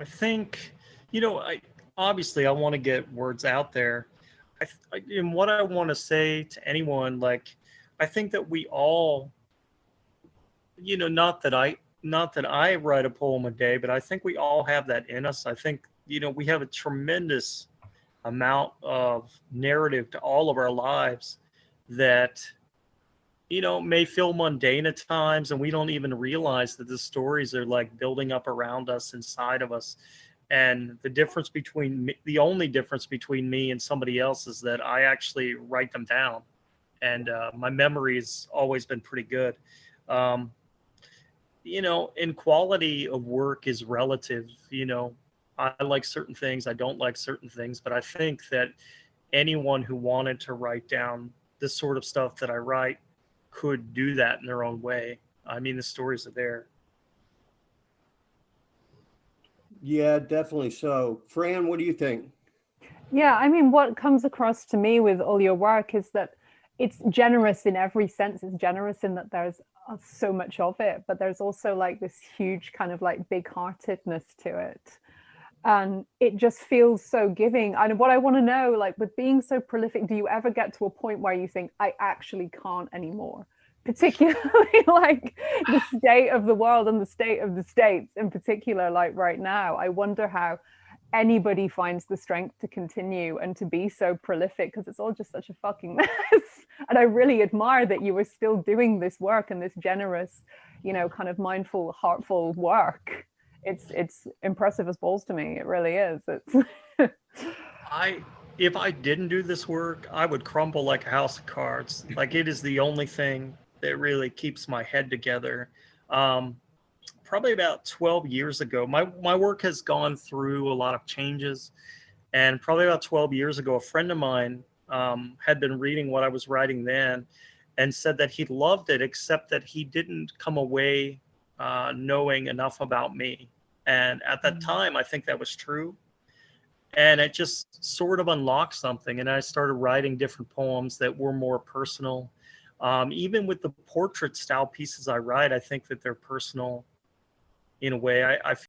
I think, obviously I want to get words out there. And what I want to say to anyone, like, I think that we all, not that I write a poem a day, but I think we all have that in us. I think, we have a tremendous amount of narrative to all of our lives that, may feel mundane at times, and we don't even realize that the stories are like building up around us, inside of us. And the only difference between me and somebody else is that I actually write them down, and my memory has always been pretty good. Um, and quality of work is relative. I like certain things, I don't like certain things, but I think that anyone who wanted to write down this sort of stuff that I write could do that in their own way. I mean, the stories are there. Yeah, definitely so. Fran, what do you think? Yeah, I mean, what comes across to me with all your work is that it's generous in every sense. It's generous in that there's so much of it, but there's also like this huge kind of like big-heartedness to it. And it just feels so giving. And what I want to know, like with being so prolific, do you ever get to a point where you think, I actually can't anymore? Particularly like the state of the world and the state of the states in particular, like right now. I wonder how anybody finds the strength to continue and to be so prolific, because it's all just such a fucking mess. And I really admire that you were still doing this work and this generous, kind of mindful, heartful work. It's impressive as balls to me. It really is. It's If I didn't do this work, I would crumble like a house of cards. Like, it is the only thing that really keeps my head together. Probably about 12 years ago, my work has gone through a lot of changes. And probably about 12 years ago, a friend of mine had been reading what I was writing then and said that he loved it, except that he didn't come away knowing enough about me. And at that time, I think that was true. And it just sort of unlocked something. And I started writing different poems that were more personal. Even with the portrait style pieces I write, I think that they're personal in a way. I